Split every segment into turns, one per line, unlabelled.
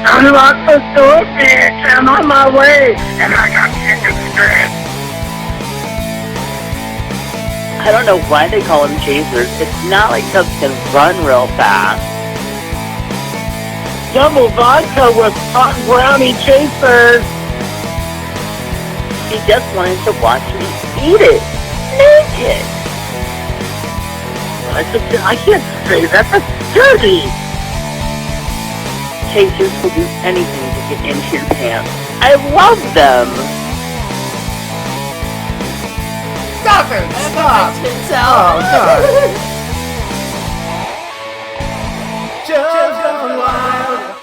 Unlock the door, bitch. I'm on my way, and I got chicken strips.
I don't know why they call them chasers. It's not like Chubs can run real fast.
Double vodka with hot brownie chasers.
She just wanted to watch me eat it. Naked.
I can't say that. That's dirty.
Chasers will do anything to get into your pants. I love them.
Stop it! Stop!
Oh,
God. Chubs Gone Wild.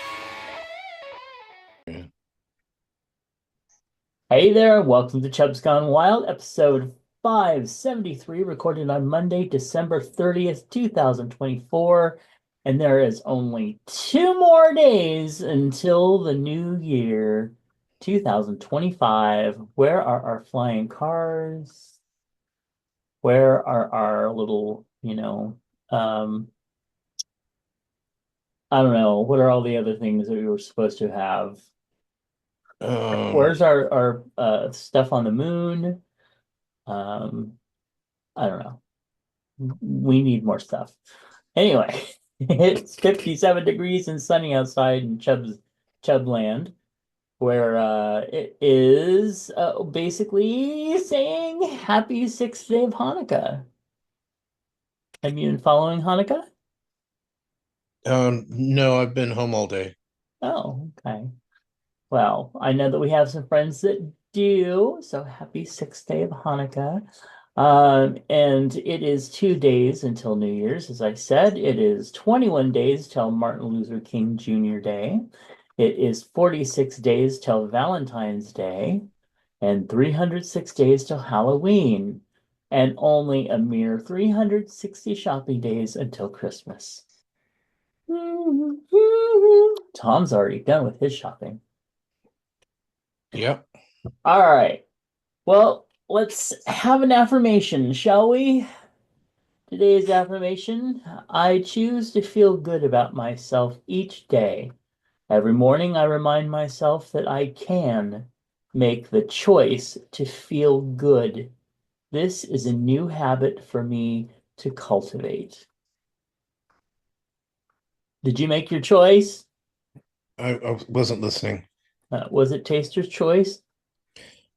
Hey there, welcome to Chubs Gone Wild, episode 573, recorded on Monday, December 30th, 2024. And there is only 2 more days until the new year, 2025. Where are our flying cars? Where are our little, I don't know, what are all the other things that we were supposed to have? Where's our stuff on the moon? I don't know. We need more stuff. Anyway, it's 57 degrees and sunny outside in Chubland, where it is basically saying happy 6th day of Hanukkah. Have you been following Hanukkah?
No, I've been home all day.
Oh, okay. Well, I know that we have some friends that do, so happy 6th day of Hanukkah. And it is 2 days until New Year's. As I said, it is 21 days till Martin Luther King Jr. Day. It is 46 days till Valentine's Day, and 306 days till Halloween, and only a mere 360 shopping days until Christmas. Tom's already done with his shopping.
Yep.
All right. Well, let's have an affirmation, shall we? Today's affirmation: I choose to feel good about myself each day. Every morning, I remind myself that I can make the choice to feel good. This is a new habit for me to cultivate. Did you make your choice?
I wasn't listening.
Was it Taster's choice?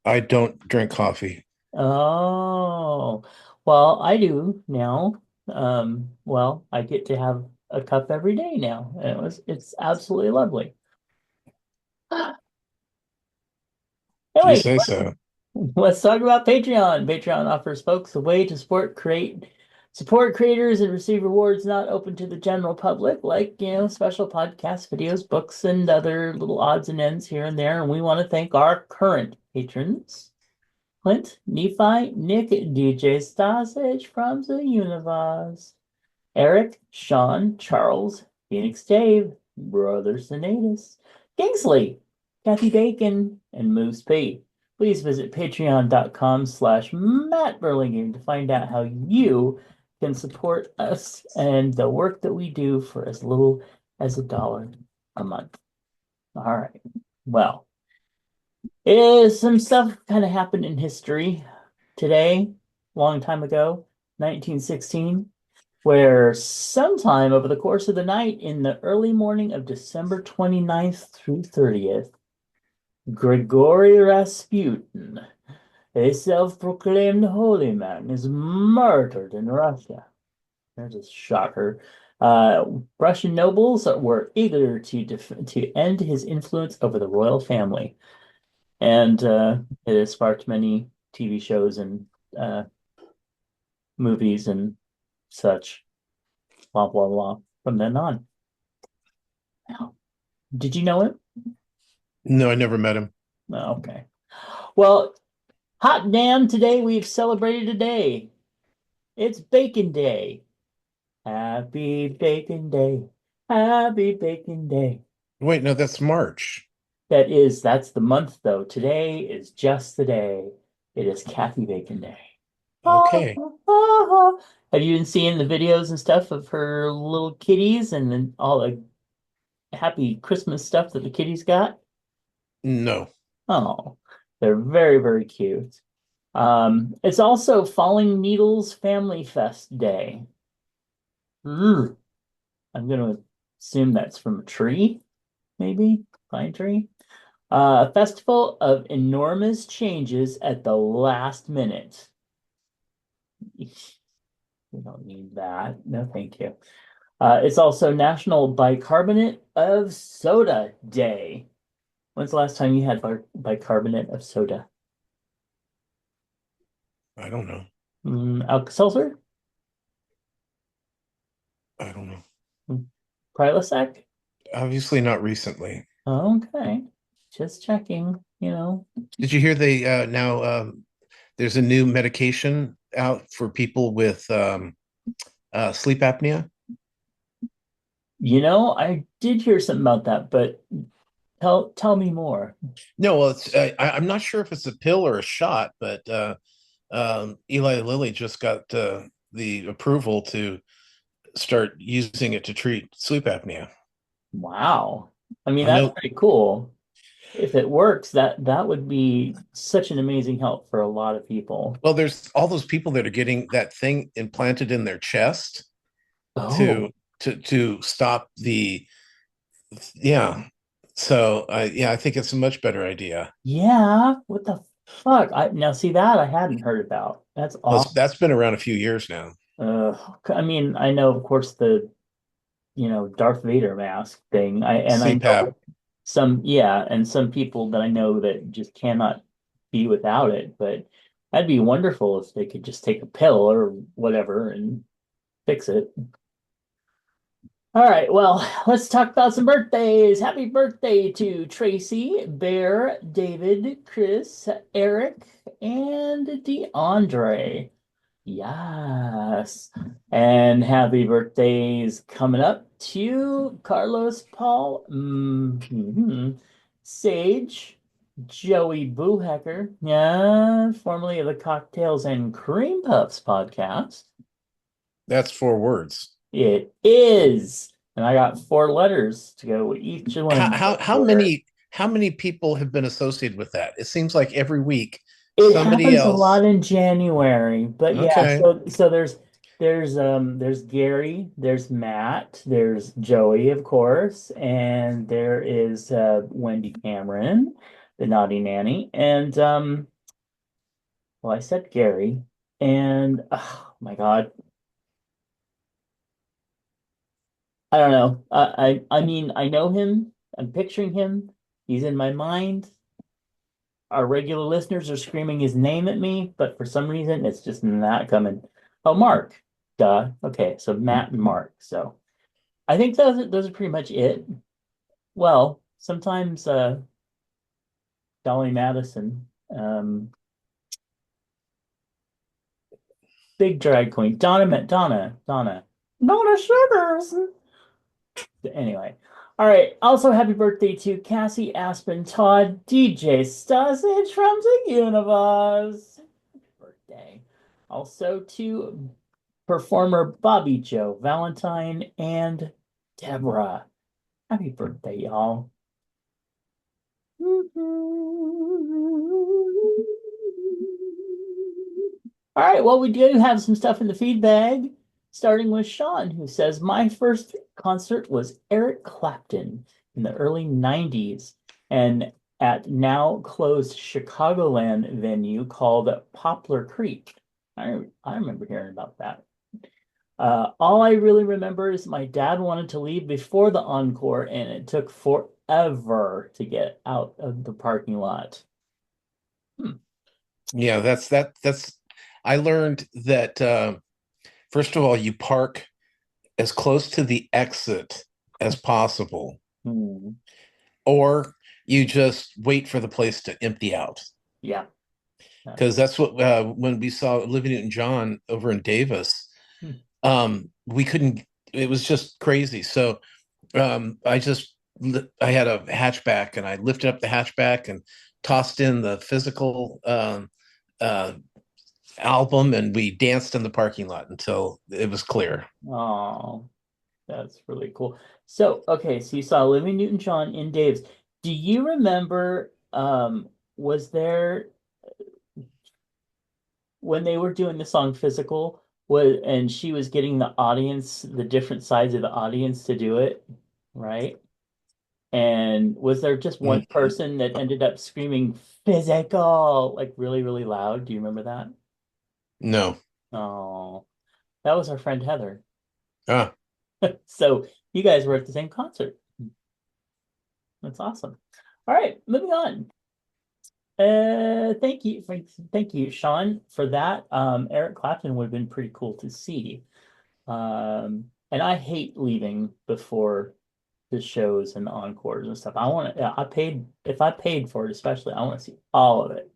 I don't drink coffee.
Oh, well, I do now. Well, I get to have a cup every day now. And it's absolutely lovely.
You
Anyway,
say so.
let's talk about Patreon. Patreon offers folks a way to support creators and receive rewards not open to the general public, like, special podcasts, videos, books, and other little odds and ends here and there. And we want to thank our current patrons: Clint, Nephi, Nick, DJ Stasich from the Universe, Eric, Sean, Charles, Phoenix Dave, Brother Sinatus, Kingsley, Kathy Bacon, and Moose P. Please visit patreon.com/Matt Burlingame to find out how you can support us and the work that we do for as little as $1 a month. All right. Well, some stuff kind of happened in history today, long time ago, 1916, where sometime over the course of the night in the early morning of December 29th through 30th, Grigory Rasputin, a self-proclaimed holy man, is murdered in Russia. There's a shocker. Russian nobles were eager to end his influence over the royal family. And it has sparked many TV shows and movies and such, blah, blah, blah, from then on. Now, did you know him?
No, I never met him.
Oh, okay. Well, hot damn, today we've celebrated a day. It's Bacon Day. Happy Bacon Day. Happy Bacon Day.
Wait, no, that's March.
That's the month, though. Today is just the day. It is Kathy Bacon Day.
Okay.
Have you been seeing the videos and stuff of her little kitties and then all the happy Christmas stuff that the kitties got?
No,
Oh, they're very, very cute. It's also Falling Needles Family Fest Day. Ugh. I'm going to assume that's from a tree, maybe pine tree. A festival of enormous changes at the last minute. We don't need that. No, thank you. It's also National Bicarbonate of Soda Day. When's the last time you had bicarbonate of soda?
I don't know.
Alka-Seltzer?
I don't know.
Mm, Prilosec?
Obviously not recently.
Okay. Just checking.
Did you hear they now there's a new medication out for people with sleep apnea?
I did hear something about that, but tell me more.
No, well, I'm not sure if it's a pill or a shot, but Eli Lilly just got the approval to start using it to treat sleep apnea.
Wow. I mean,
I
that's
know.
pretty cool. If it works, that would be such an amazing help for a lot of people.
Well, there's all those people that are getting that thing implanted in their chest to
Oh,
stop the yeah. So I think it's a much better idea.
yeah. What the fuck? Now see that I hadn't heard about. That's
Well,
awesome.
that's been around a few years now.
I mean, I know, of course, the Darth Vader mask thing. I
CPAP.
know yeah, and some people that I know that just cannot be without it, but that'd be wonderful if they could just take a pill or whatever and fix it. All right, well, let's talk about some birthdays. Happy birthday to Tracy, Bear, David, Chris, Eric, and DeAndre. Yes. And happy birthdays coming up to Carlos Paul, Sage, Joey Boohacker, yeah, formerly of the Cocktails and Cream Puffs podcast.
That's 4 words.
It is. And I got 4 letters to go with each
How
one.
how how many how many people have been associated with that? It seems like every week
It
somebody
happens a lot
else.
in January, but yeah,
Okay.
so there's Gary, there's Matt, there's Joey, of course, and there is Wendy Cameron, the naughty nanny, and well, I said Gary, and oh my God, I don't know. I mean, I know him. I'm picturing him. He's in my mind. Our regular listeners are screaming his name at me, but for some reason it's just not coming. Oh, Mark. Duh. Okay, so Matt and Mark. So I think those are pretty much it. Well, sometimes Dolly Madison, big drag queen, Donna Sugars. Anyway. All right. Also, happy birthday to Cassie Aspen Todd, DJ Stasage from the Universe. Birthday. Also to performer Bobby Joe, Valentine, and Deborah. Happy birthday, y'all. All right, well, we do have some stuff in the feed bag, starting with Sean, who says, my first concert was Eric Clapton in the early 90s and at now closed Chicagoland venue called Poplar Creek. I remember hearing about that. All I really remember is my dad wanted to leave before the encore, and it took forever to get out of the parking lot.
Yeah, that's I learned that first of all, you park as close to the exit as possible,
Hmm.
or you just wait for the place to empty out.
Yeah.
Because that's what when we saw Olivia Newton-John over in Davis,
Hmm.
we couldn't. It was just crazy. So I had a hatchback, and I lifted up the hatchback and tossed in the physical uh, album, and we danced in the parking lot until it was clear.
Oh. That's really cool. So, okay, so you saw Olivia Newton-John in Dave's. Do you remember, was there when they were doing the song Physical, and she was getting the audience, the different sides of the audience to do it, right? And was there just one
Mhm.
person that ended up screaming physical, like really, really loud? Do you remember that?
No.
Oh, that was our friend Heather.
Ah.
So you guys were at the same concert. That's awesome. All right, moving on. Thank you, Sean, for that. Eric Clapton would have been pretty cool to see. And I hate leaving before the shows and the encores and stuff. I paid, if I paid for it, especially, I want to see all of it.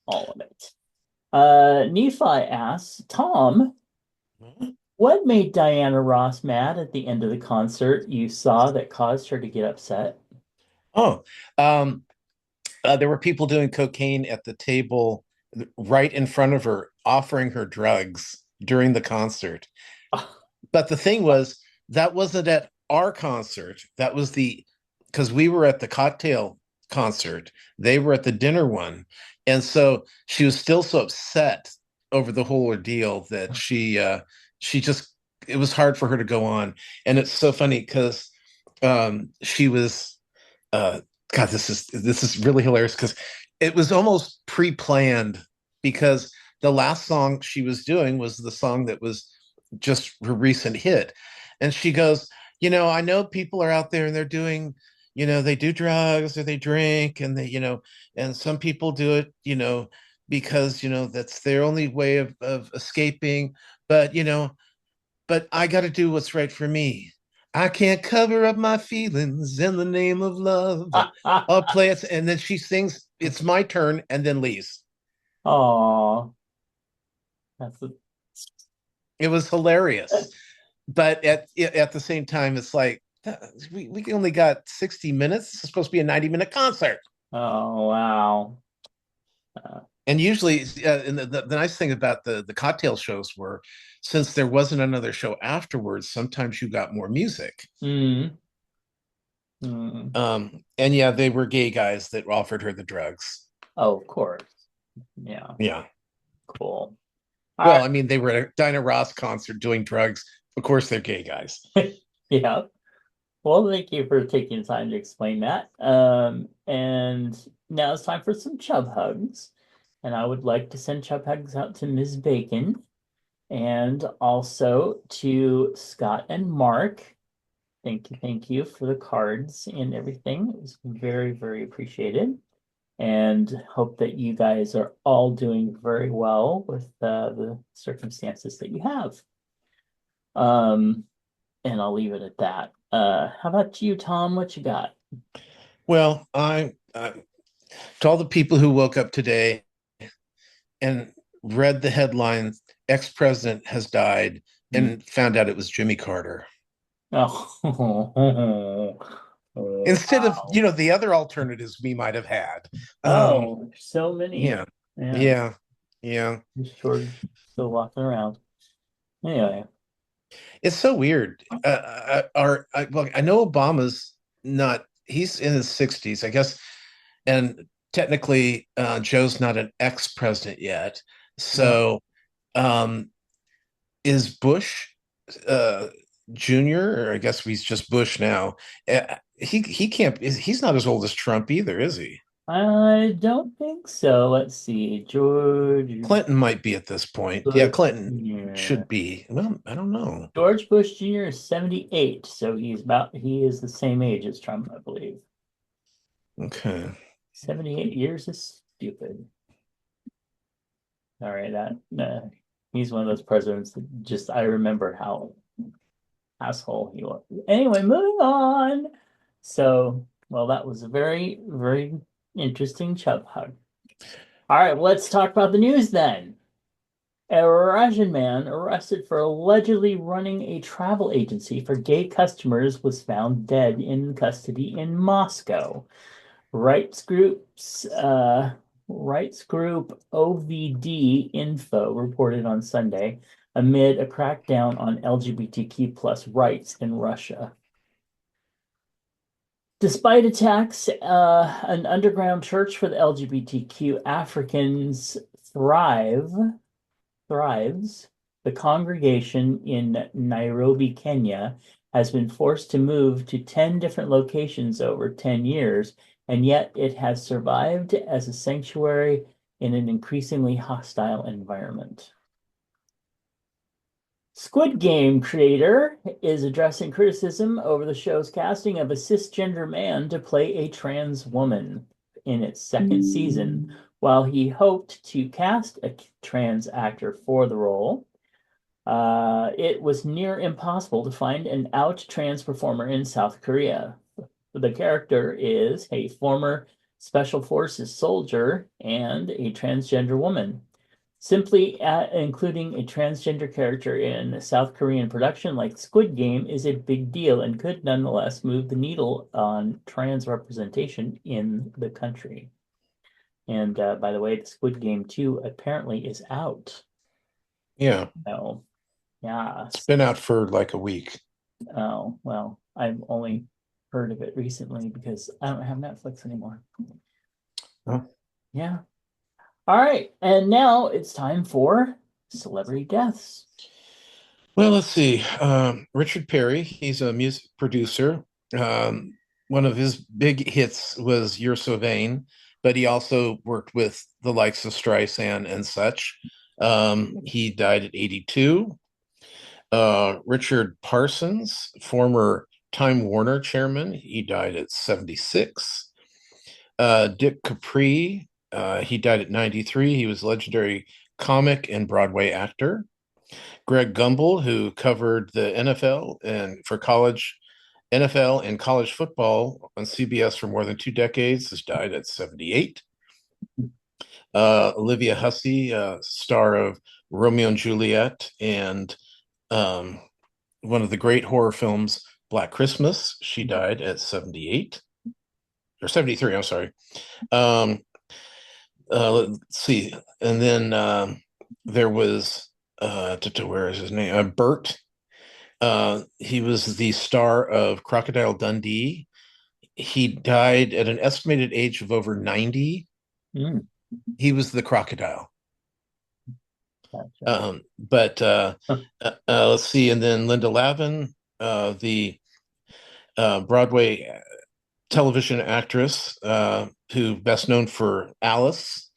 All of it. Nephi asks, Tom, what made Diana Ross mad at the end of the concert you saw that caused her to get upset?
Oh, um, there were people doing cocaine at the table right in front of her, offering her drugs during the concert. But the thing was, that wasn't at our concert. That was because we were at the cocktail concert. They were at the dinner one. And so she was still so upset over the whole ordeal that she just, it was hard for her to go on. And it's so funny because she was uh God, this is really hilarious because it was almost pre-planned because the last song she was doing was the song that was just her recent hit. And she goes, I know people are out there and they're doing, they do drugs or they drink and and some people do it, because, that's their only way of escaping. But, but I got to do what's right for me. I can't cover up my feelings in the name of love. I'll play it. And then she sings, It's My Turn, and then leaves.
Oh, that's a,
It was hilarious. But at the same time, it's like, we only got 60 minutes. It's supposed to be a 90-minute concert.
oh wow. Uh,
And usually, and the nice thing about the cocktail shows were, since there wasn't another show afterwards, sometimes you got more music.
mm, mm.
And yeah, they were gay guys that offered her the drugs.
Oh, of course. Yeah,
Yeah.
cool. All
Well, I mean, they were at a Dinah Ross concert doing drugs. Of course, they're gay guys.
right. Yeah. Well, thank you for taking the time to explain that. And now it's time for some chub hugs. And I would like to send chub hugs out to Ms. Bacon and also to Scott and Mark. Thank you for the cards and everything. It was very, very appreciated. And hope that you guys are all doing very well with the circumstances that you have. Um, and I'll leave it at that. How about you, Tom? What you got?
Well, to all the people who woke up today and read the headline, ex-president has died,
Hmm.
and found out it was Jimmy Carter.
Oh,
Instead of,
wow.
the other alternatives we might have had.
Oh, so many.
Yeah,
Yeah,
yeah, yeah.
George still walking around. Anyway.
It's so weird. Well, I know Obama's not, he's in his 60s, I guess. And technically, Joe's not an ex-president yet.
No.
So, um, is Bush uh, Jr., or I guess he's just Bush now. He can't. He's not as old as Trump either, is he?
I don't think so. Let's see.
Clinton might be at this point. Yeah,
Bush
Clinton
Jr.
should be. Well, I don't know.
George Bush Jr. is 78, so he is the same age as Trump, I believe.
Okay.
78 years is stupid. All right, he's one of those presidents that just I remember how asshole he was. Anyway, moving on. So, well, that was a very, very interesting chub hug. All right, let's talk about the news then. A Russian man arrested for allegedly running a travel agency for gay customers was found dead in custody in Moscow. Rights groups, rights group OVD Info reported on Sunday amid a crackdown on LGBTQ plus rights in Russia. Despite attacks, an underground church for the LGBTQ Africans thrives. The congregation in Nairobi, Kenya, has been forced to move to 10 different locations over 10 years, and yet it has survived as a sanctuary in an increasingly hostile environment. Squid Game creator is addressing criticism over the show's casting of a cisgender man to play a trans woman in its second season. While he hoped to cast a trans actor for the role, it was near impossible to find an out trans performer in South Korea. The character is a former Special Forces soldier and a transgender woman. Simply including a transgender character in a South Korean production like Squid Game is a big deal and could nonetheless move the needle on trans representation in the country. And by the way, the Squid Game 2 apparently is out.
Yeah.
Oh, yeah.
It's been out for like a week.
Oh, well, I've only heard of it recently because I don't have Netflix anymore.
Oh.
Yeah. All right, and now it's time for celebrity deaths.
Well, let's see. Richard Perry, he's a music producer. One of his big hits was You're So Vain, but he also worked with the likes of Streisand and such. He died at 82. Richard Parsons, former Time Warner chairman, he died at 76. Dick Capri, he died at 93. He was a legendary comic and Broadway actor. Greg Gumbel, who covered the NFL and for college NFL and college football on CBS for more than 2 decades, has died at 78. Olivia Hussey, star of Romeo and Juliet and one of the great horror films, Black Christmas, she died at 78 or 73. I'm sorry. Let's see. And then there was where is his name? Bert. He was the star of Crocodile Dundee. He died at an estimated age of over 90.
Mm.
He was the crocodile.
Gotcha.
Let's see. And then Linda Lavin, the Broadway television actress, who best known for Alice.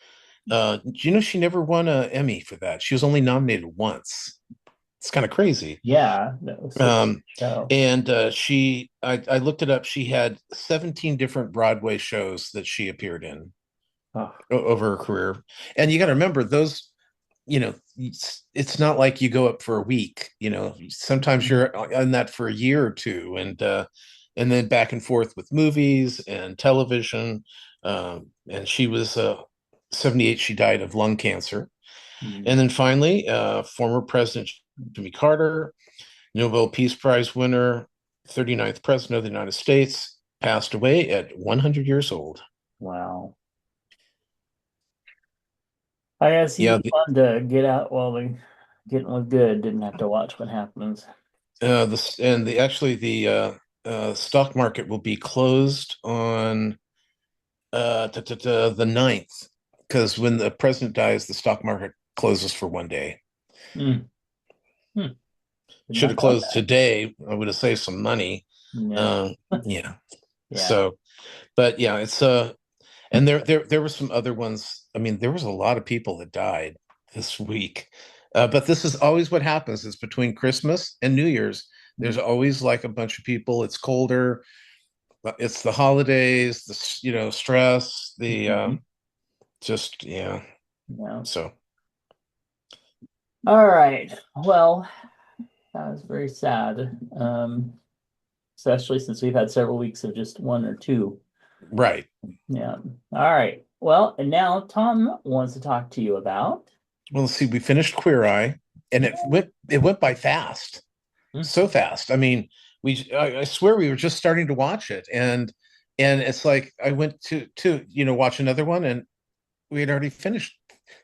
Do you know she never won an Emmy for that? She was only nominated once. It's kind of crazy.
Yeah, that was show.
And I looked it up. She had 17 different Broadway shows that she appeared in over her career. And you got to remember those, it's not like you go up for a week, sometimes you're on that for a year or two. And then back and forth with movies and television. And she was 78. She died of lung cancer.
Mm.
And then finally, former President Jimmy Carter, Nobel Peace Prize winner, 39th President of the United States, passed away at 100 years old.
Wow. I guess he was fun to get out while the getting was good. Didn't have to watch what happens.
The stock market will be closed on the 9th, because when the president dies, the stock market closes for one day.
Mm.
Should have closed today. I would have saved some money.
Yeah.
Yeah.
Yeah.
So, but yeah, it's and there were some other ones. I mean, there was a lot of people that died this week. But this is always what happens. It's between Christmas and New Year's. There's always like a bunch of people. It's colder. It's the holidays, the stress, the just yeah. So.
All right. Well, that was very sad. Especially since we've had several weeks of just one or two.
Right.
Yeah. All right. Well, and now Tom wants to talk to you about.
Well, let's see. We finished Queer Eye, and it went by fast, so fast. I mean, I swear we were just starting to watch it, and it's like I went to watch another one, and we had already finished.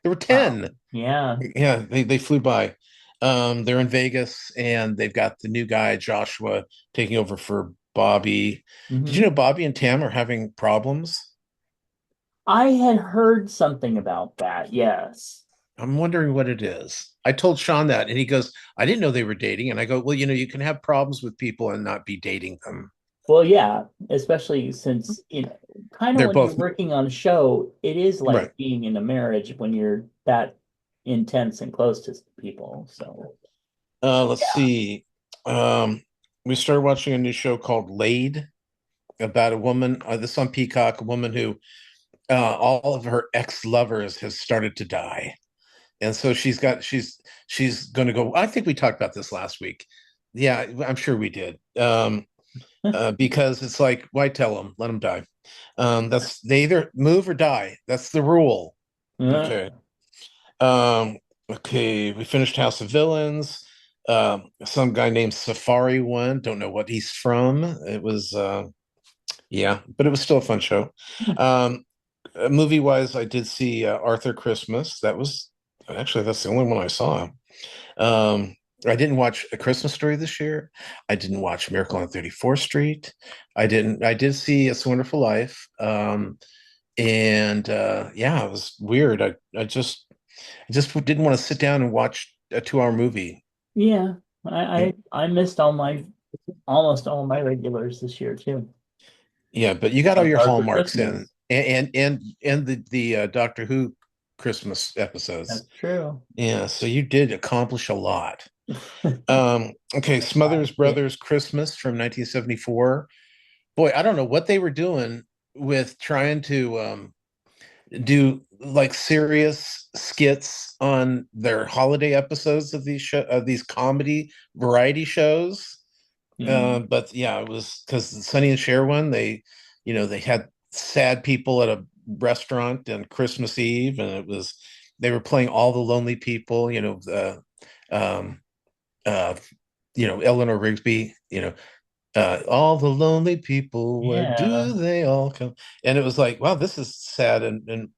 There were 10.
Wow. Yeah.
Yeah, they flew by. They're in Vegas, and they've got the new guy Joshua taking over for Bobby. Did you
Hmm.
know Bobby and Tam are having problems?
I had heard something about that. Yes.
I'm wondering what it is. I told Sean that, and he goes, "I didn't know they were dating." And I go, "Well, you can have problems with people and not be dating them."
Well, yeah, especially since, kind of
They're
when you're
both
working on a show, it is
right.
like being in a marriage when you're that intense and close to people. So,
Let's
yeah.
see. Um, we started watching a new show called Laid about a woman. This on Peacock, a woman who all of her ex-lovers has started to die, and so she's going to go. I think we talked about this last week. Yeah, I'm sure we did. Because it's like, why tell them? Let them die. That's they either move or die. That's the rule. Okay.
Uh,
Okay. We finished House of Villains. Some guy named Safari won. Don't know what he's from. It was yeah, but it was still a fun show. Um, movie wise, I did see Arthur Christmas. That's the only one I saw. Um, I didn't watch A Christmas Story this year. I didn't watch Miracle on 34th Street. I did see It's a Wonderful Life. And yeah, it was weird. I just didn't want to sit down and watch a 2 hour movie.
yeah, I missed almost all my regulars this year too.
Yeah, but you got all
Like
your
Arthur
hallmarks in,
Christmas.
and the Doctor Who Christmas episodes.
That's true.
Yeah, so you did accomplish a lot. Okay,
Glad
Smothers
to see
Brothers Christmas from 1974. Boy, I don't know what they were doing with trying to do like serious skits on their holiday episodes of these comedy variety shows.
it.
But yeah, it was because the Sonny and Cher one, they had sad people at a restaurant on Christmas Eve, and they were playing all the lonely people, um, uh, Eleanor Rigsby, all the lonely people, where
Yeah.
do they all come? And it was like, wow, this is sad, and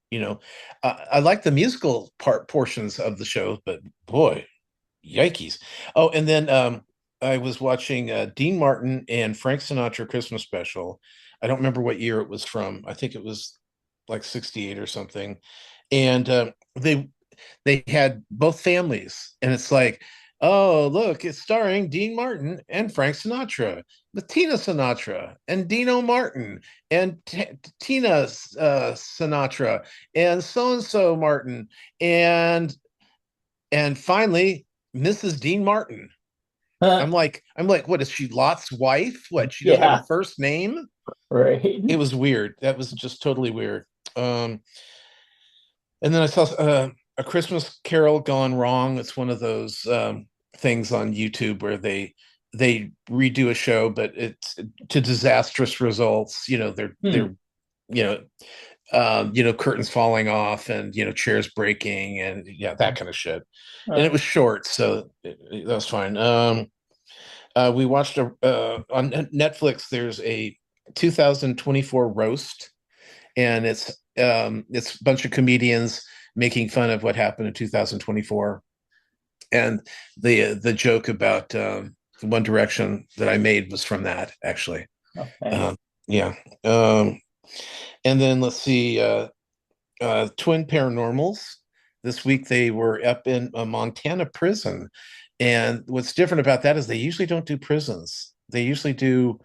I like the musical portions of the show, but boy, yikes. Oh, and then I was watching Dean Martin and Frank Sinatra Christmas special. I don't remember what year it was from. I think it was like 68 or something. And they had both families, and it's like, oh, look, it's starring Dean Martin and Frank Sinatra, with Tina Sinatra and Dino Martin and Tina Sinatra and so Martin and finally Mrs. Dean Martin. I'm like, what is she, Lot's wife? What, she doesn't have a
Yeah,
first name?
right.
It was weird. That was just totally weird. Um, and then I saw A Christmas Carol Gone Wrong. It's one of those things on YouTube where they redo a show, but it's to disastrous results. They're
Hmm.
you know curtains falling off, and chairs breaking, and yeah, that kind of shit. And it
Uh,
was short, so that was fine. We watched on Netflix. There's a 2024 roast, and it's a bunch of comedians making fun of what happened in 2024. And the joke about One Direction that I made was from that, actually.
okay.
Um, yeah. Um, and then let's see, Twin Paranormals. This week they were up in a Montana prison. And what's different about that is they usually don't do prisons. They usually do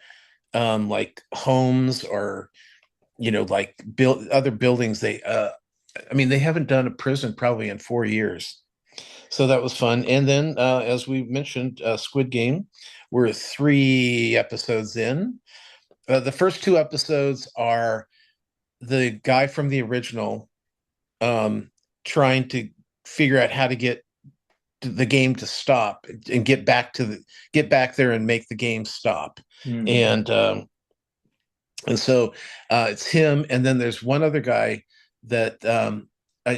like homes, or like build other buildings. I mean, they haven't done a prison probably in 4 years. So that was fun. And then, as we mentioned, Squid Game, we're 3 episodes in. The first 2 episodes are the guy from the original um, trying to figure out how to get the game to stop and get back there and make the game stop.
Hmm.
And so it's him, and then there's one other guy that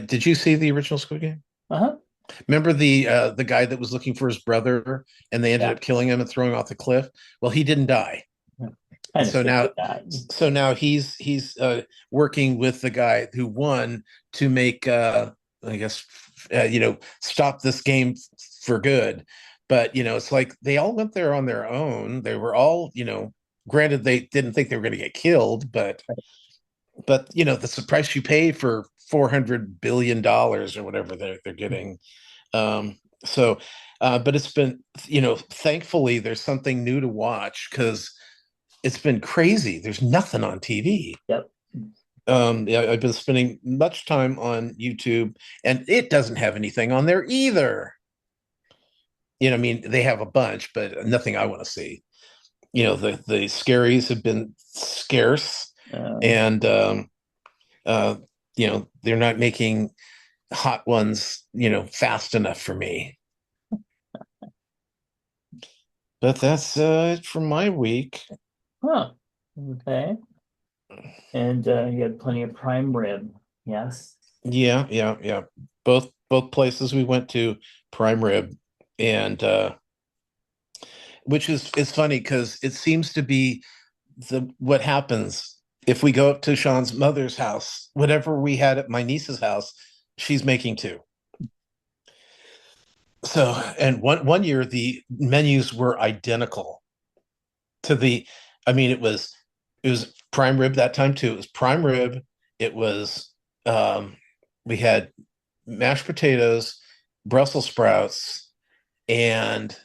did you see the original Squid Game?
Uh-huh.
Remember the guy that was looking for his brother, and they ended
Yeah.
up killing him and throwing off the cliff? Well, he didn't die.
Kind of
So
figured
now
that.
he's working with the guy who won to make I guess stop this game for good. But it's like they all went there on their own. They were all, granted they didn't think they were going to get killed, but that's the price you pay for $400 billion or whatever they're getting. So but it's been, thankfully there's something new to watch, because it's been crazy. There's nothing on TV.
Yep.
Yeah, I've been spending much time on YouTube, and it doesn't have anything on there either. I mean, they have a bunch, but nothing I want to see. The scaries have been scarce, and they're not making hot ones, fast enough for me. But that's it for my week.
Huh. Okay. And you had plenty of prime rib. Yes.
Yeah. Both places we went to, prime rib, and which is funny because it seems to be what happens if we go up to Sean's mother's house. Whatever we had at my niece's house, she's making too. So, and one year the menus were identical to I mean, it was prime rib that time too. It was prime rib. It was we had mashed potatoes, Brussels sprouts, and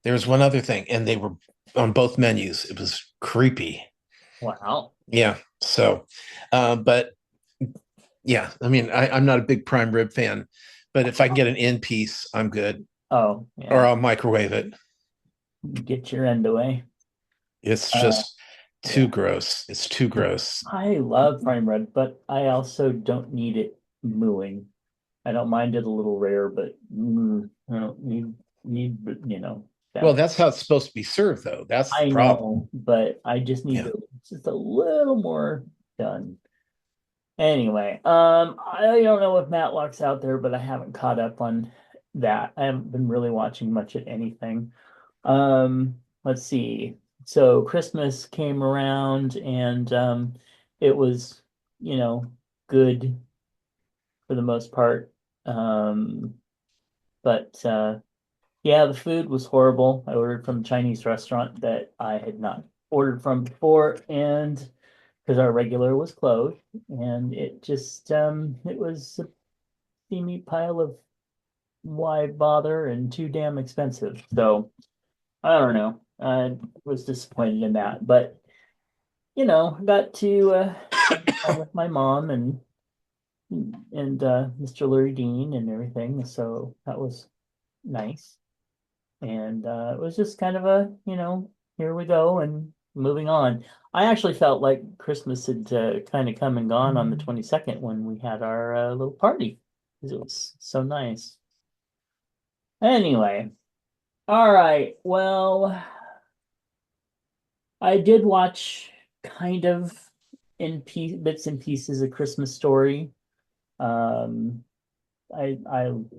there was one other thing, and they were on both menus. It was creepy.
Wow.
Yeah. So, but yeah, I mean, I'm not a big prime rib fan, but if I can get an end piece, I'm good.
Oh,
Or
yeah.
I'll microwave it.
Get your end away.
It's just too gross. It's too gross.
I love prime rib, but I also don't need it mooing. I don't mind it a little rare, but I don't need that.
Well, that's how it's supposed to be served, though. That's the
I
problem.
know, but I just need
Yeah.
just a little more done. Anyway, I don't know if Matlock's out there, but I haven't caught up on that. I haven't been really watching much of anything. Let's see. So Christmas came around and it was, good for the most part. But yeah, the food was horrible. I ordered from a Chinese restaurant that I had not ordered from before, and because our regular was closed, and it was a steamy pile of why bother and too damn expensive. So I don't know. I was disappointed in that, but got to spend time with my mom and Mr. Lurie Dean and everything. So that was nice. And it was just kind of here we go and moving on. I actually felt like Christmas had kind of come and gone on the 22nd when we had our little party because it was so nice. Anyway, all right. Well, I did watch kind of bits and pieces of Christmas Story. Um, I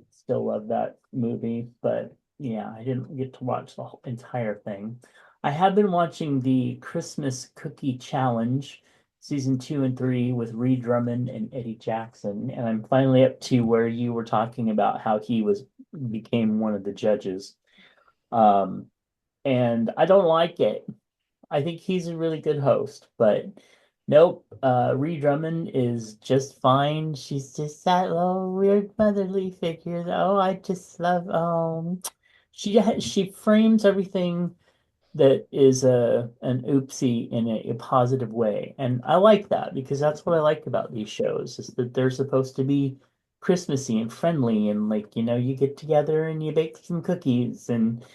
still love that movie, but yeah, I didn't get to watch the whole entire thing. I have been watching the Christmas Cookie Challenge, season 2 and 3 with Ree Drummond and Eddie Jackson, and I'm finally up to where you were talking about how he became one of the judges. Um, and I don't like it. I think he's a really good host, but nope. Ree Drummond is just fine. She's just that little weird motherly figure. Oh, I just love. She frames everything that is an oopsie in a positive way, and I like that because that's what I like about these shows is that they're supposed to be Christmassy and friendly, and like you get together and you bake some cookies and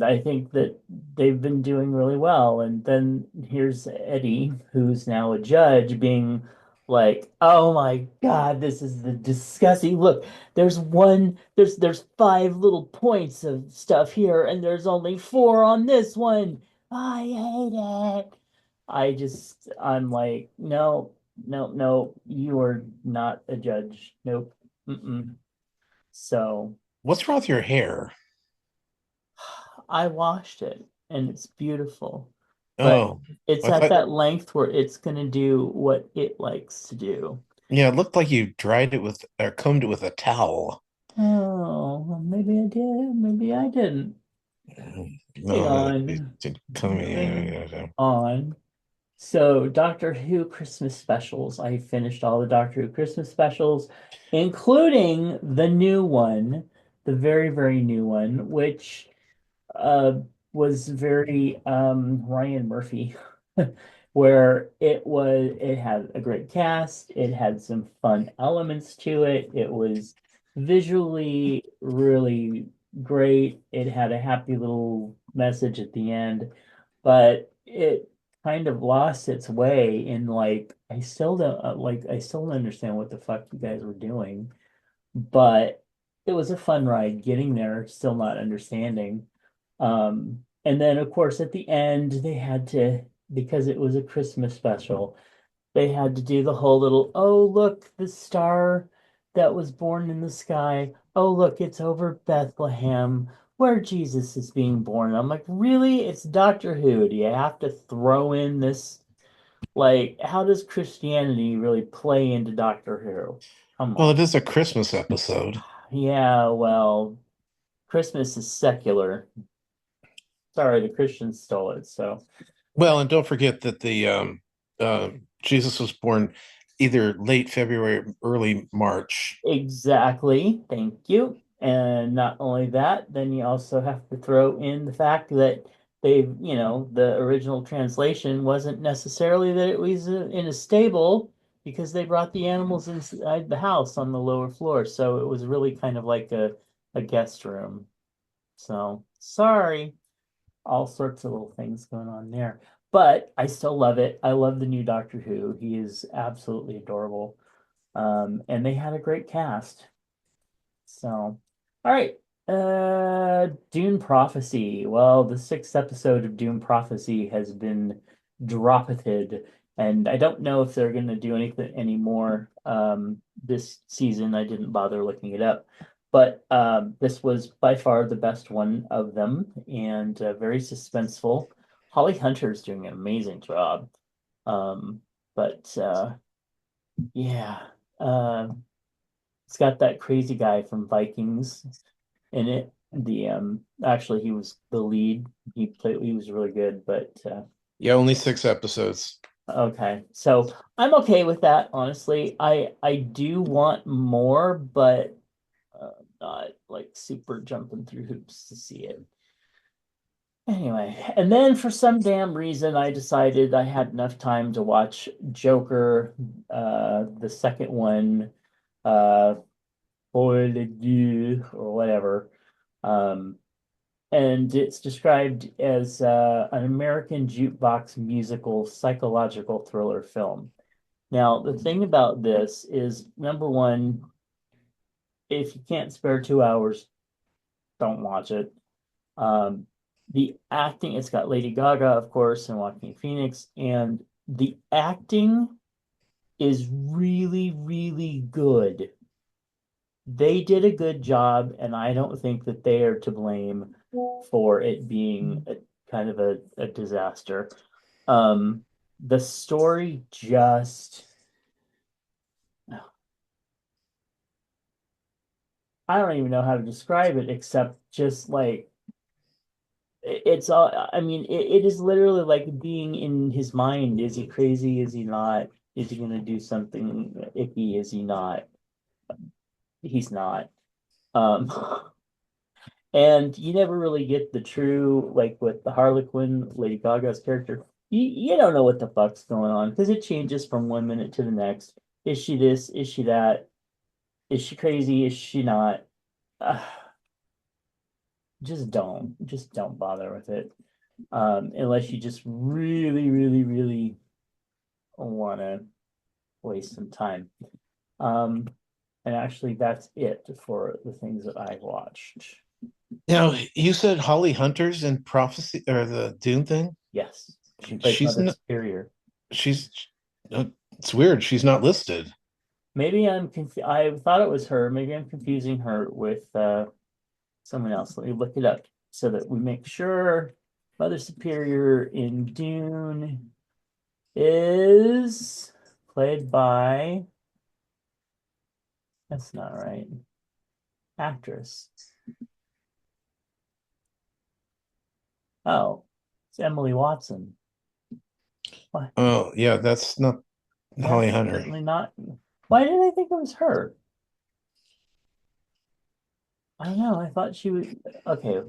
I think that they've been doing really well. And then here's Eddie, who's now a judge, being like, "Oh my God, this is the disgusting. Look, there's 5 little points of stuff here, and there's only 4 on this one. I hate it." I'm like, no, no, no, you are not a judge. Nope. Mm-mm. So
What's wrong with your hair?
I washed it and it's beautiful, but
Oh,
it's
I
at
thought.
that length where it's going to do what it likes to do.
Yeah, it looked like you dried it with or combed it with a towel.
Oh, well, maybe I did, maybe I didn't. Moving
No,
on.
it comb. Yeah,
Moving
yeah, yeah.
on. So, Doctor Who Christmas specials. I finished all the Doctor Who Christmas specials, including the new one, the very, very new one, which uh, was very Ryan Murphy, where it had a great cast, it had some fun elements to it, it was visually really great, it had a happy little message at the end, but it kind of lost its way in like I still don't understand what the fuck you guys were doing, but it was a fun ride getting there, still not understanding. And then of course at the end they had to, because it was a Christmas special, they had to do the whole little, oh look, the star that was born in the sky. Oh look, it's over Bethlehem where Jesus is being born. I'm like, really? It's Doctor Who. Do you have to throw in this? Like, how does Christianity really play into Doctor Who? Come
Well,
on.
it is a Christmas episode.
Yeah, well, Christmas is secular. Sorry, the Christians stole it. So,
Well, and don't forget that the Jesus was born either late February, or early March.
exactly. Thank you. And not only that, then you also have to throw in the fact that the original translation wasn't necessarily that it was in a stable because they brought the animals inside the house on the lower floor. So it was really kind of like a guest room. So, sorry. All sorts of little things going on there. But I still love it. I love the new Doctor Who. He is absolutely adorable. And they had a great cast. So, all right. Dune Prophecy. Well, the sixth episode of Dune Prophecy has been droppeted, and I don't know if they're going to do anything anymore this season. I didn't bother looking it up, but this was by far the best one of them, and very suspenseful. Holly Hunter's doing an amazing job. But yeah, uh, it's got that crazy guy from Vikings in it. The actually he was the lead. He was really good, but
Yeah, only 6 episodes.
okay. So I'm okay with that, honestly. I do want more, but not like super jumping through hoops to see it. Anyway, and then for some damn reason I decided I had enough time to watch Joker, the second one, uh Folie de Dieu or whatever. Um, and it's described as an American jukebox musical psychological thriller film. Now, the thing about this is number one, if you can't spare 2 hours, don't watch it. Um, the acting, it's got Lady Gaga, of course, and Joaquin Phoenix, and the acting is really, really good. They did a good job, and I don't think that they are to blame for it being kind of a disaster. The story just, I don't even know how to describe it except just like it's all, I mean, it is literally like being in his mind. Is he crazy? Is he not? Is he going to do something icky? Is he not? He's not. Um, And you never really get the true, like with the Harlequin, Lady Gaga's character. You don't know what the fuck's going on because it changes from 1 minute to the next. Is she this? Is she that? Is she crazy? Is she not? Uh, just don't bother with it. Unless you just really, really, really want to waste some time. Um, and actually, that's it for the things that I watched.
Now, you said Holly Hunter's in Prophecy or the Dune thing?
Yes, she plays
She's
Mother
not,
Superior.
she's, it's weird. She's not listed.
Maybe I thought it was her. Maybe I'm confusing her with someone else. Let me look it up so that we make sure. Mother Superior in Dune is played by That's not right. Actress. Oh, it's Emily Watson. What?
Oh, yeah, that's not Holly
That's
Hunter.
certainly not. Why did I think it was her? I don't know. I thought she was okay.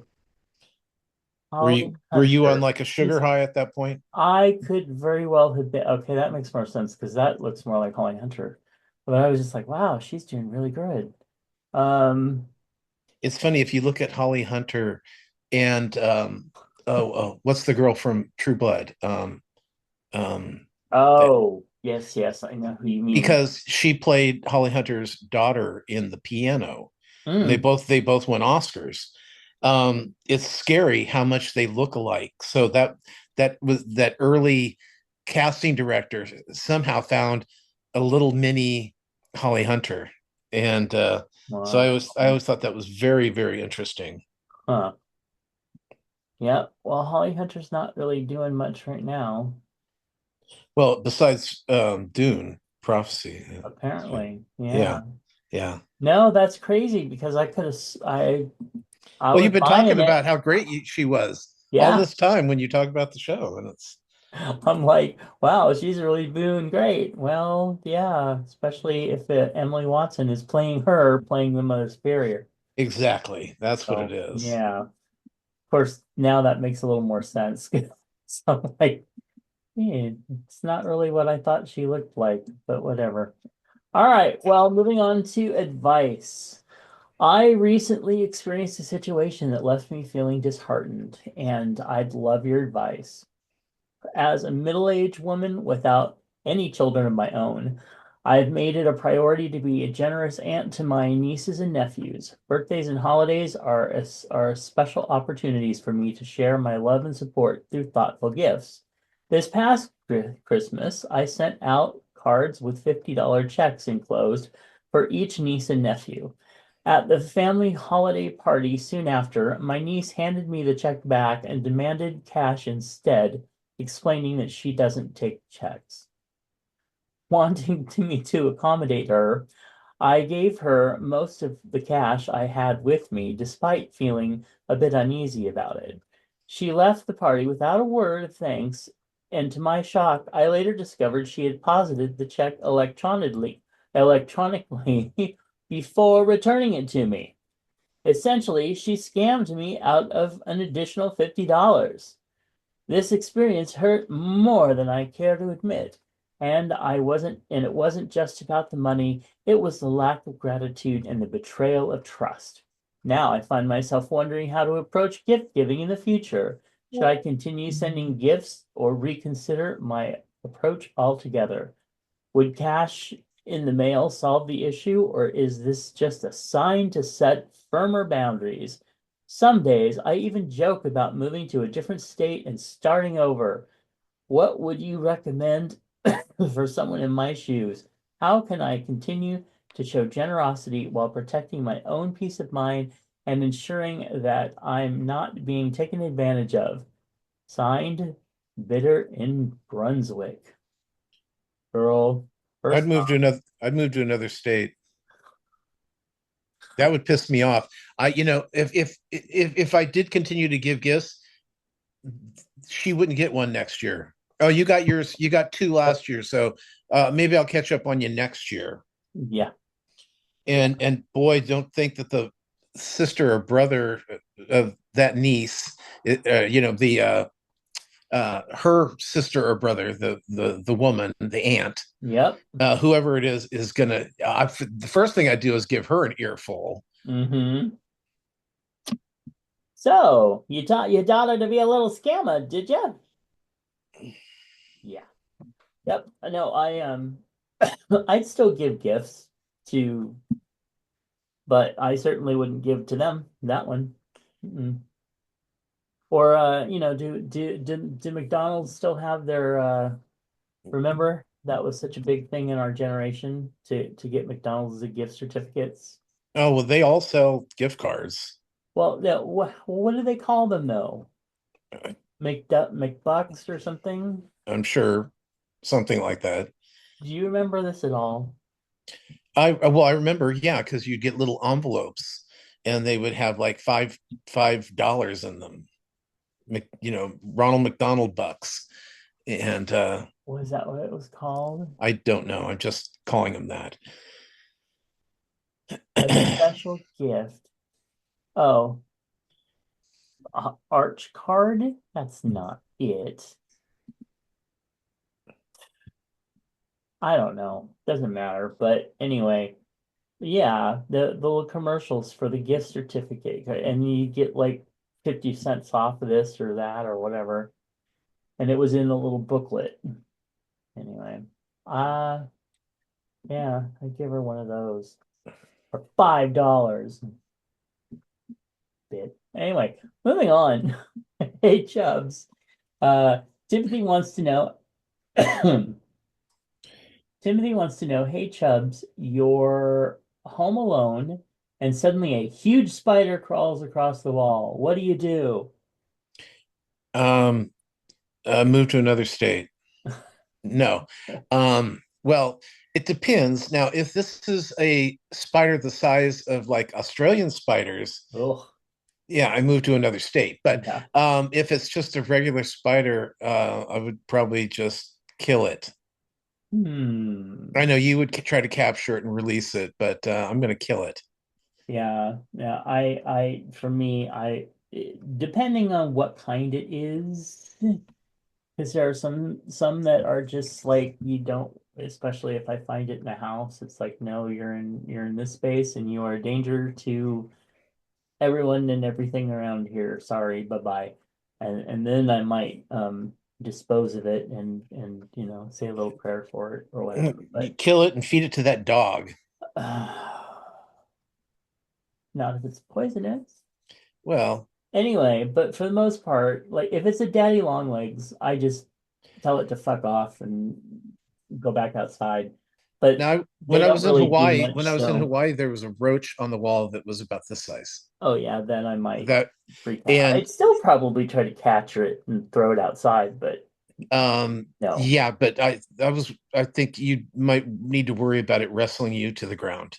Holly
Were you on
Hunter.
like a sugar high at that point?
I could very well have been. Okay, that makes more sense because that looks more like Holly Hunter. But I was just like, wow, she's doing really good. Um,
It's funny if you look at Holly Hunter and what's the girl from True Blood? That
oh, yes, yes, I know who you mean.
because she played Holly Hunter's daughter in The Piano, and
Mm,
they both won Oscars. It's scary how much they look alike. So that was that early casting director somehow found a little mini Holly Hunter, and so
wow.
I always thought that was very very interesting.
Huh. Yeah. Well, Holly Hunter's not really doing much right now,
Well, besides Dune Prophecy,
apparently. Yeah.
yeah, yeah.
No, that's crazy because I
Well,
was
you've been
buying
talking
it.
about how great she was all
Yeah.
this time when you talk about the show, and it's
I'm like, wow, she's really doing great. Well, yeah, especially if Emily Watson is playing her, playing the Mother Superior.
exactly that's what it
So,
is.
yeah. Of course, now that makes a little more sense. So I'm like, yeah, it's not really what I thought she looked like, but whatever. All right, well, moving on to advice. I recently experienced a situation that left me feeling disheartened, and I'd love your advice. As a middle-aged woman without any children of my own, I've made it a priority to be a generous aunt to my nieces and nephews. Birthdays and holidays are special opportunities for me to share my love and support through thoughtful gifts. This past Christmas, I sent out cards with $50 checks enclosed for each niece and nephew. At the family holiday party soon after, my niece handed me the check back and demanded cash instead, explaining that she doesn't take checks. Wanting me to accommodate her, I gave her most of the cash I had with me, despite feeling a bit uneasy about it. She left the party without a word of thanks, and to my shock, I later discovered she had posited the check electronically before returning it to me. Essentially, she scammed me out of an additional $50. This experience hurt more than I care to admit, and it wasn't just about the money, it was the lack of gratitude and the betrayal of trust. Now I find myself wondering how to approach gift giving in the future. Should I continue sending gifts or reconsider my approach altogether? Would cash in the mail solve the issue, or is this just a sign to set firmer boundaries? Some days I even joke about moving to a different state and starting over. What would you recommend for someone in my shoes? How can I continue to show generosity while protecting my own peace of mind and ensuring that I'm not being taken advantage of? Signed, Bitter in Brunswick. Girl, first
I'd move to another state. That would piss me off. I you know if I did continue to give gifts, she wouldn't get one next year. Oh, you got yours. You got two
off.
last year, so maybe I'll catch up on you next year.
Yeah.
And boy, don't think that the sister or brother of that niece, her sister or brother, the woman, the aunt,
Yep.
whoever it is gonna. The first thing I do is give her an earful.
Mm-hmm. So you taught your daughter to be a little scammer, did you? Yeah. Yep. No, I'd still give gifts to, but I certainly wouldn't give to them that one. Mm-mm. Or do McDonald's still have their remember that was such a big thing in our generation to get McDonald's as a gift certificates?
Oh well, they all sell gift cards.
Well, yeah, what do they call them though? McBucks or something?
I'm sure something like that.
Do you remember this at all?
I remember, yeah, because you'd get little envelopes, and they would have like $5 in them, Ronald McDonald bucks, and
Was that what it was called?
I don't know. I'm just calling them that.
A special gift. Oh, arch card? That's not it. I don't know. Doesn't matter. But anyway, yeah, the little commercials for the gift certificate, and you get like 50 cents off of this or that or whatever. And it was in a little booklet. Anyway, uh, yeah, I give her one of those for $5. Bit. Anyway, moving on. Hey, Chubs. Uh, Timothy wants to know. Timothy wants to know, hey Chubs, you're home alone and suddenly a huge spider crawls across the wall. What do you do?
Um, Move to another state. No. Well, it depends. Now, if this is a spider the size of like Australian spiders,
Ugh,
yeah, I move to another state. But
yeah.
if it's just a regular spider, I would probably just kill it. I
Hmm.
know you would try to capture it and release it, but I'm going to kill it.
Yeah, yeah. For me, depending on what kind it is, because there are some that are just like you don't, especially if I find it in a house, it's like, no, you're in this space and you are a danger to everyone and everything around here. Sorry, bye bye. And then I might dispose of it and say a little prayer for it or whatever.
You
But
kill it and feed it to that dog.
not if it's poisonous.
Well,
Anyway, but for the most part, like if it's a daddy long legs, I just tell it to fuck off and go back outside. But
now
they don't really do
When
much,
I was in
so
Hawaii, there was a roach on the wall that was about this size.
oh yeah, then I might
That
freak out.
and
I'd still probably try to capture it and throw it outside, but no.
yeah, but I think you might need to worry about it wrestling you to the ground.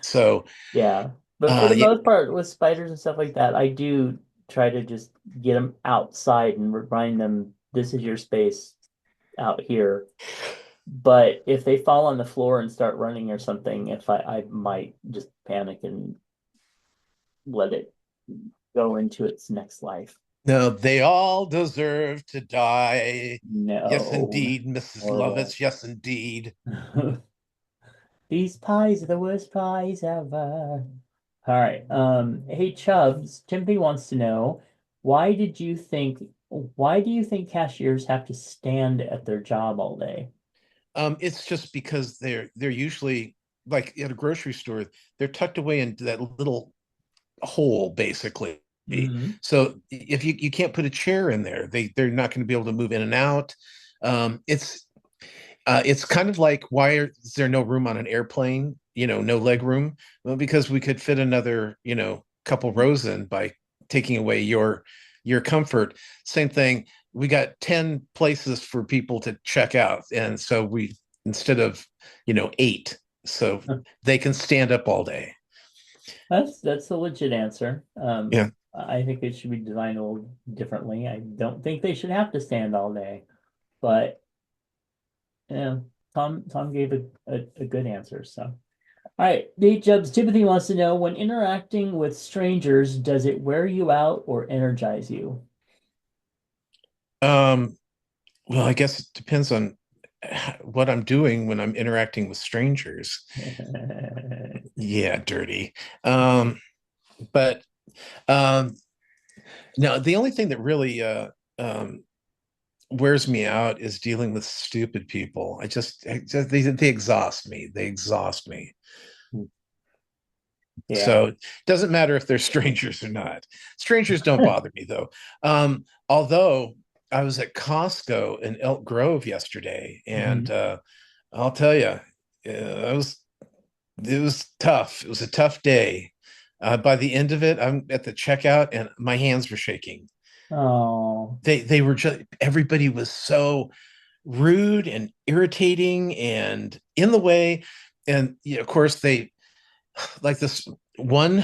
So
Yeah. But for the
yeah,
most part, with spiders and stuff like that, I do try to just get them outside and remind them this is your space out here. But if they fall on the floor and start running or something, if I might just panic and let it go into its next life.
no, they all deserve to die. Yes,
No.
indeed, Mrs.
Horrible.
Lovitz. Yes, indeed.
These pies are the worst pies ever. All right. Hey Chubbs, Timothy wants to know why do you think cashiers have to stand at their job all day?
It's just because they're usually like at a grocery store, they're tucked away into that little hole, basically.
Hmm.
So if you can't put a chair in there, they're not going to be able to move in and out. It's kind of like is there no room on an airplane? No leg room. Well, because we could fit another couple rows in by taking away your comfort. Same thing. We got 10 places for people to check out, and so we instead of 8, so they can stand up all day.
That's a legit answer.
Yeah.
I think it should be designed a little differently. I don't think they should have to stand all day, but yeah, Tom gave a good answer. So, all right, Nate Jubs, Timothy wants to know when interacting with strangers, does it wear you out or energize you?
Um, well, I guess it depends on what I'm doing when I'm interacting with strangers. Yeah, dirty. But um, no, the only thing that really wears me out is dealing with stupid people. They exhaust me. They exhaust me.
Yeah.
So it doesn't matter if they're strangers or not. Strangers don't bother me though. Although I was at Costco in Elk Grove yesterday, and
Mhm.
I'll tell you, it was tough. It was a tough day. By the end of it, I'm at the checkout, and my hands were shaking.
Oh,
They were just everybody was so rude and irritating and in the way. and yeah, of course they like this one.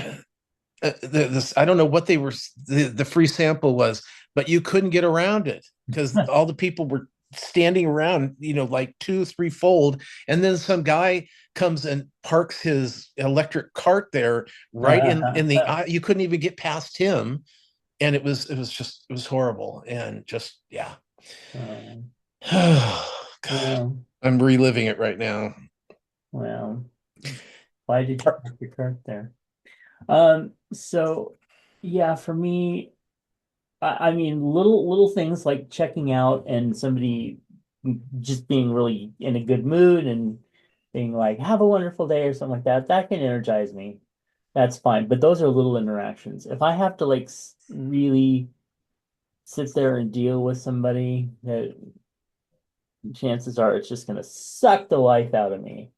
This I don't know what they were. The free sample was, but you couldn't get around it because all the people were standing around, like two, three fold, and then some guy comes and parks his electric cart there right in the eye. You couldn't even get past him, and it was horrible, and just yeah.
Um,
God,
well,
I'm reliving it right now.
well, why did you park your cart there? So yeah, for me, I mean, little things like checking out and somebody just being really in a good mood and being like, have a wonderful day or something like that, that can energize me. That's fine. But those are little interactions. If I have to like really sit there and deal with somebody, that chances are it's just gonna suck the life out of me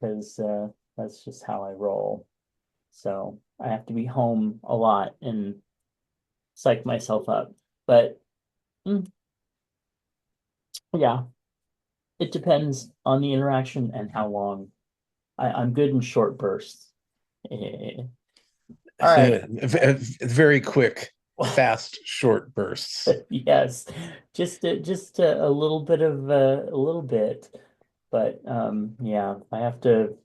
because that's just how I roll. So I have to be home a lot and psych myself up. But mm, yeah, it depends on the interaction and how long. I'm good in short bursts. All right.
Very quick, fast, short bursts.
Yes, just a little bit of a little bit, but yeah, I have to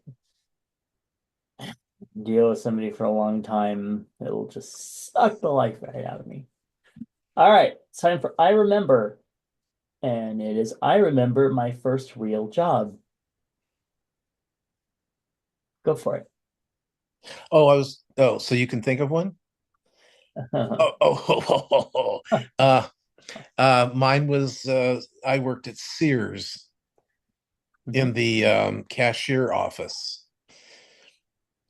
deal with somebody for a long time. It'll just suck the life right out of me. All right, it's time for I remember, and it is I remember my first real job. Go for it.
So you can think of one? Oh. Mine was I worked at Sears in the cashier office.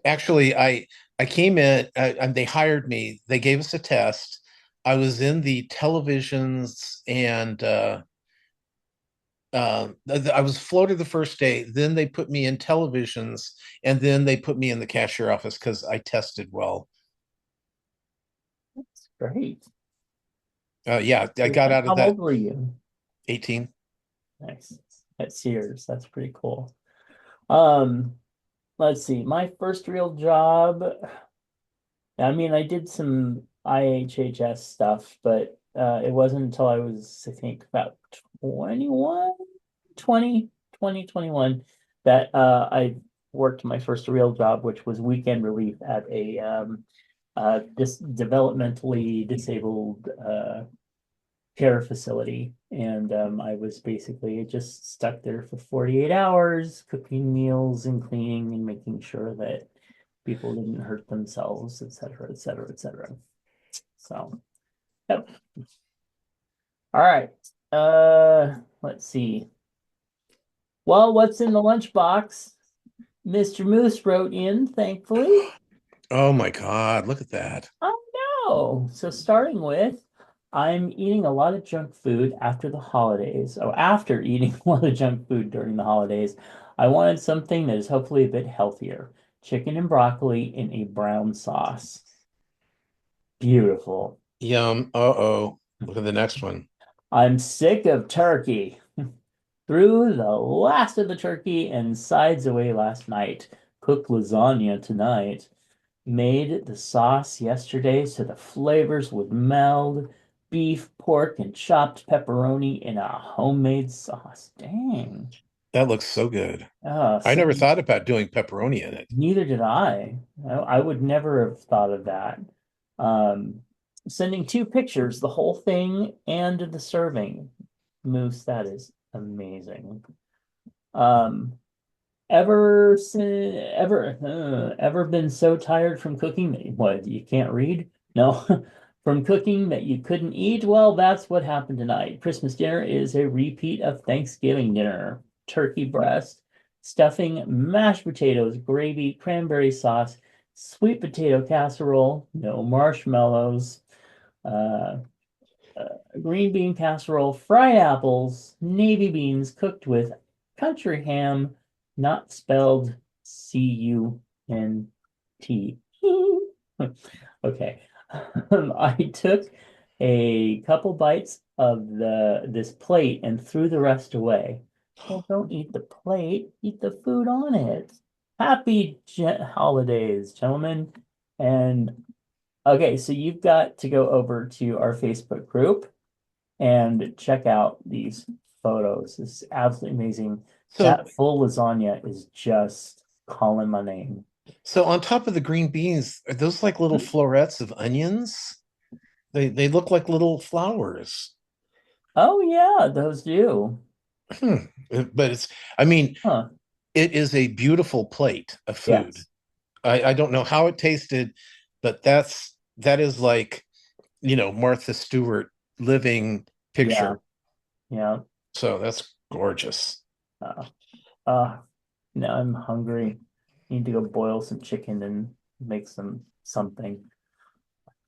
Actually, I came in and they hired me. They gave us a test. I was in the televisions and I was floated the first day. Then they put me in televisions, and then they put me in the cashier office because I tested well.
That's great.
Yeah, I got out of
How
that
old were you?
18.
Nice. At Sears. That's pretty cool. Um, let's see. My first real job, I mean, I did some IHHS stuff, but it wasn't until I was, I think, about 21, 20, 20, 21 that I worked my first real job, which was weekend relief at a this developmentally disabled care facility. And I was basically just stuck there for 48 hours, cooking meals and cleaning and making sure that people didn't hurt themselves, et cetera, et cetera, et cetera. So, yep. All right. Let's see. Well, what's in the lunchbox? Mr. Moose wrote in, thankfully.
Oh my God, look at that.
Oh no. So starting with, I'm eating a lot of junk food after the holidays. Oh, after eating a lot of junk food during the holidays, I wanted something that is hopefully a bit healthier. Chicken and broccoli in a brown sauce. Beautiful.
Yum. Uh-oh. Look at the next one.
I'm sick of turkey. Threw the last of the turkey and sides away last night. Cooked lasagna tonight. Made the sauce yesterday so the flavors would meld. Beef, pork, and chopped pepperoni in a homemade sauce. Dang.
That looks so good. I never
So
thought about doing pepperoni in it.
neither did I. I would never have thought of that. Um, Sending two pictures, the whole thing and the serving. Moose, that is amazing. Um, ever been so tired from cooking that what you can't read? No, from cooking that you couldn't eat? Well, that's what happened tonight. Christmas dinner is a repeat of Thanksgiving dinner. Turkey breast, stuffing, mashed potatoes, gravy, cranberry sauce, sweet potato casserole, no marshmallows, uh, green bean casserole, fried apples, navy beans cooked with country ham, not spelled Cunt. Okay. I took a couple bites of the this plate and threw the rest away. Well, don't eat the plate, eat the food on it. Happy holidays, gentlemen. And okay, so you've got to go over to our Facebook group and check out these photos. It's absolutely amazing.
So,
That full lasagna is just calling my name.
so on top of the green beans, are those like little florets of onions? They look like little flowers.
Oh yeah, those do.
Hmm. But it's, I mean,
Huh.
it is a beautiful plate of food.
Yes.
I don't know how it tasted, but that is like, Martha Stewart living
Yeah.
picture.
Yeah.
So that's gorgeous.
Uh, uh, now I'm hungry. Need to go boil some chicken and make something.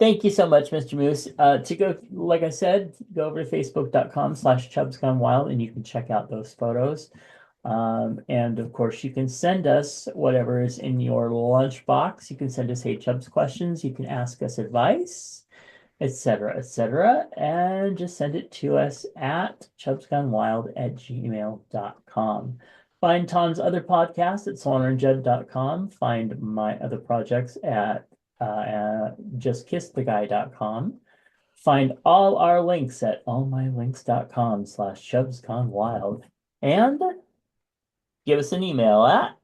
Thank you so much, Mr. Moose. To go, like I said, go over to facebook.com/ChubsGone Wild and you can check out those photos. And of course, you can send us whatever is in your lunchbox. You can send us Hey Chubs questions. You can ask us advice, etc., and just send it to us at chubsgonewild@gmail.com. Find Tom's other podcast at saunerandjudd.com. Find my other projects at justkisstheguy.com. Find all our links at allmylinks.com/chubsgonewild. And give us an email at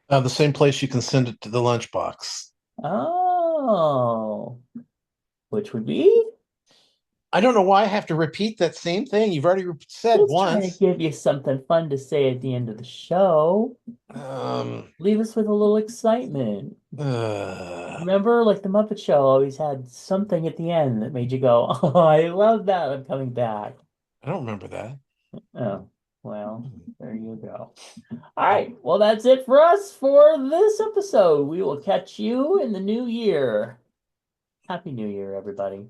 The same place you can send it to the lunchbox.
oh, which would be
I don't know why I have to repeat that same thing. You've already said
just trying to
once.
give you something fun to say at the end of the show.
Um,
Leave us with a little excitement.
uh,
Remember, like the Muppet Show always had something at the end that made you go, "Oh, I love that! I'm coming back."
I don't remember that.
Oh, well, there you go. All right, well, that's it for us for this episode. We will catch you in the new year. Happy New Year, everybody.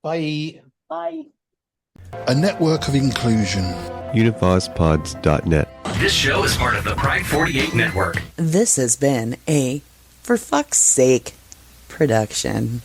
Bye.
Bye.
A network of inclusion.
UnivazPods.net.
This show is part of the Pride 48 network.
This has been a For Fuck's Sake production.